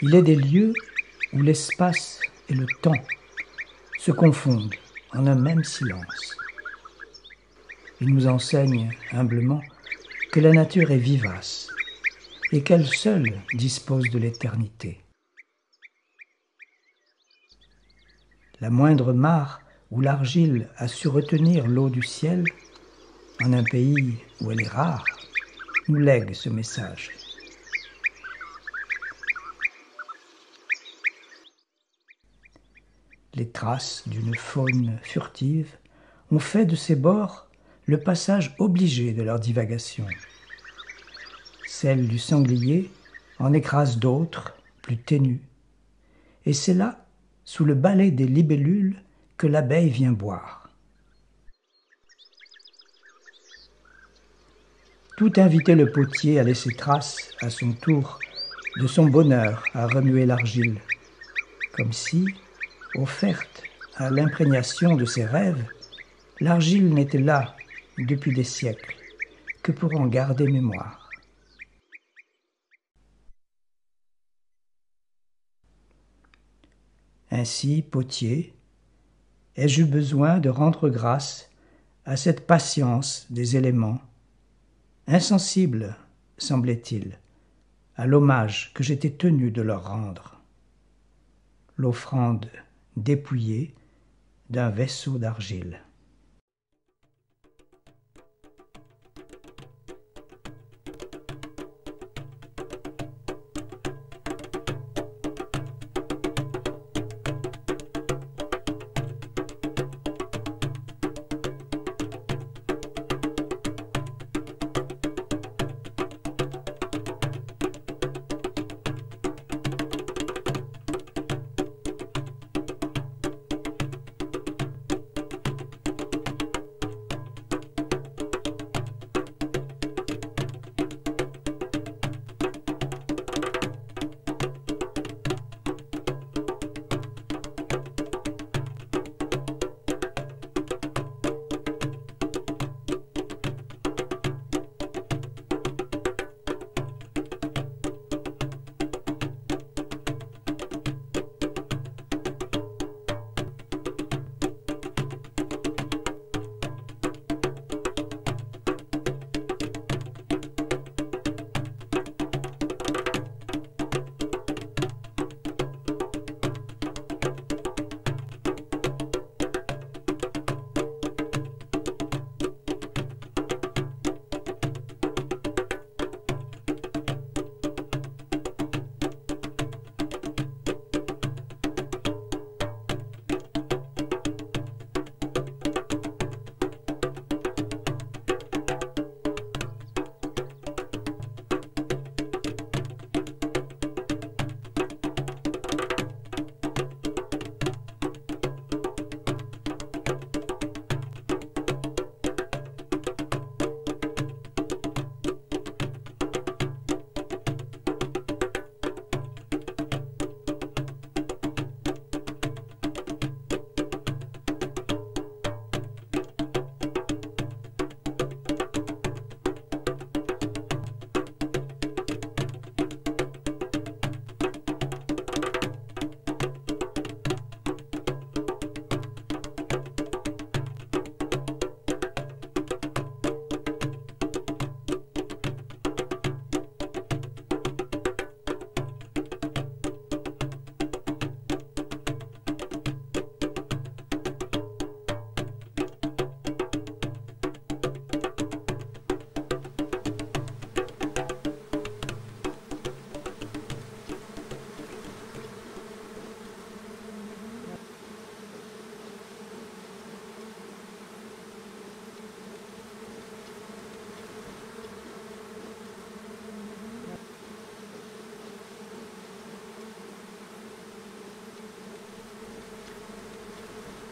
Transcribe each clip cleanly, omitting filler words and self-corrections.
Il est des lieux où l'espace et le temps se confondent en un même silence. Il nous enseigne humblement que la nature est vivace et qu'elle seule dispose de l'éternité. La moindre mare où l'argile a su retenir l'eau du ciel, en un pays où elle est rare, nous lègue ce message. Les traces d'une faune furtive ont fait de ces bords le passage obligé de leur divagation. Celle du sanglier en écrase d'autres, plus ténues. Et c'est là, sous le balai des libellules, que l'abeille vient boire. Tout inviter le potier à laisser trace, à son tour, de son bonheur à remuer l'argile, comme si, offerte à l'imprégnation de ses rêves, l'argile n'était là, depuis des siècles, que pour en garder mémoire. Ainsi, potier, ai-je eu besoin de rendre grâce à cette patience des éléments, insensible, semblait-il, à l'hommage que j'étais tenu de leur rendre, l'offrande dépouillée d'un vaisseau d'argile.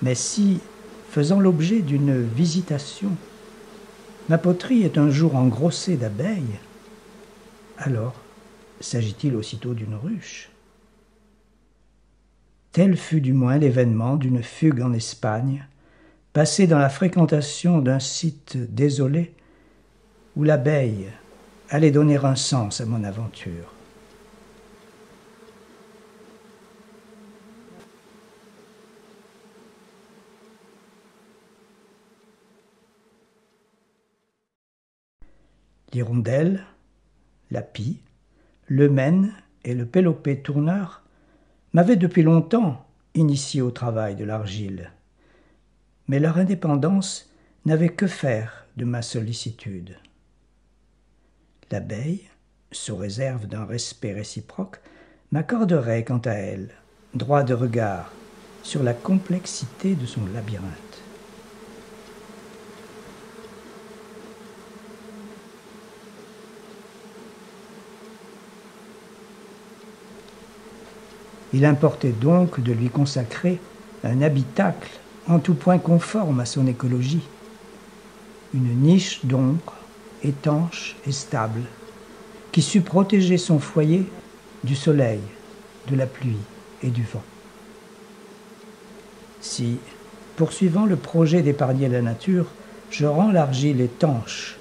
Mais si, faisant l'objet d'une visitation, ma poterie est un jour engrossée d'abeilles, alors s'agit-il aussitôt d'une ruche? Tel fut du moins l'événement d'une fugue en Espagne, passée dans la fréquentation d'un site désolé où l'abeille allait donner un sens à mon aventure. L'hirondelle, la pie, le mène et le pélopé tourneur m'avaient depuis longtemps initié au travail de l'argile. Mais leur indépendance n'avait que faire de ma sollicitude. L'abeille, sous réserve d'un respect réciproque, m'accorderait, quant à elle, droit de regard sur la complexité de son labyrinthe. Il importait donc de lui consacrer un habitacle en tout point conforme à son écologie, une niche d'ombre, étanche et stable, qui sût protéger son foyer du soleil, de la pluie et du vent. Si, poursuivant le projet d'épargner la nature, je rends l'argile étanche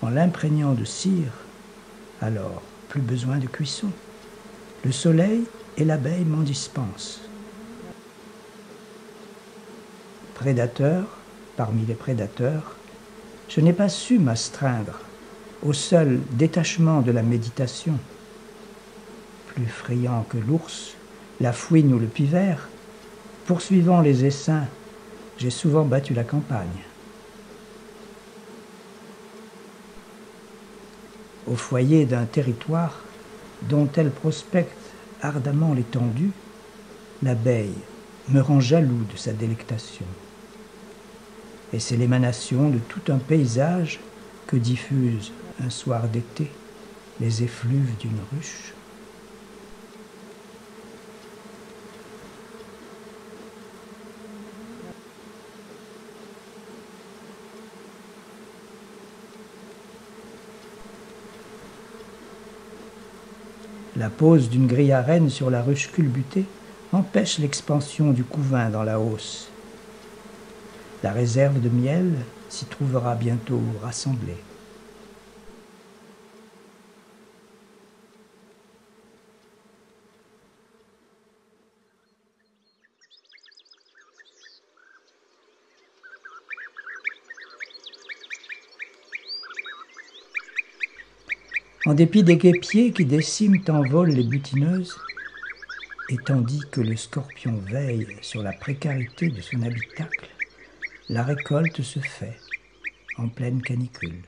en l'imprégnant de cire, alors plus besoin de cuisson. Le soleil et l'abeille m'en dispensent. Prédateur parmi les prédateurs, je n'ai pas su m'astreindre au seul détachement de la méditation. Plus friand que l'ours, la fouine ou le pivert, poursuivant les essaims, j'ai souvent battu la campagne. Au foyer d'un territoire dont elle prospecte ardemment l'étendue, l'abeille me rend jaloux de sa délectation. Et c'est l'émanation de tout un paysage que diffusent, un soir d'été, les effluves d'une ruche. La pose d'une grille à rennes sur la ruche culbutée empêche l'expansion du couvain dans la hausse. La réserve de miel s'y trouvera bientôt rassemblée. En dépit des guêpiers qui déciment en vol les butineuses, et tandis que le scorpion veille sur la précarité de son habitacle, la récolte se fait en pleine canicule.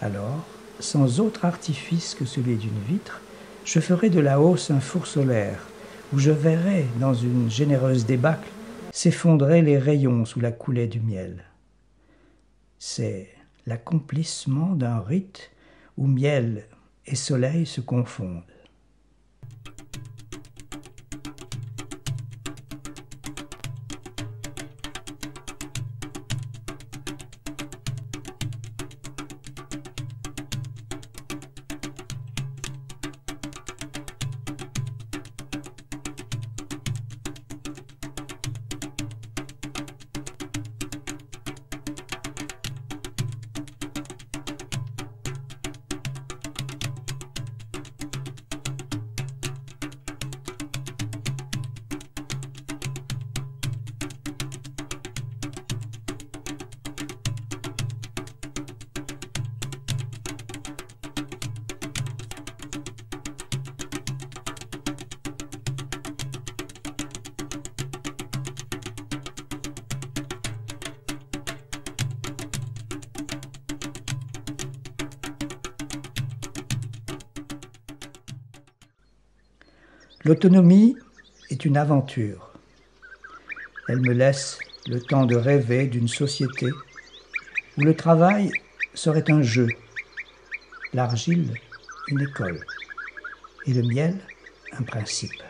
Alors, sans autre artifice que celui d'une vitre, je ferai de la hausse un four solaire, où je verrai, dans une généreuse débâcle, s'effondrer les rayons sous la coulée du miel. C'est l'accomplissement d'un rite où miel et soleil se confondent. L'autonomie est une aventure. Elle me laisse le temps de rêver d'une société où le travail serait un jeu, l'argile une école et le miel un principe.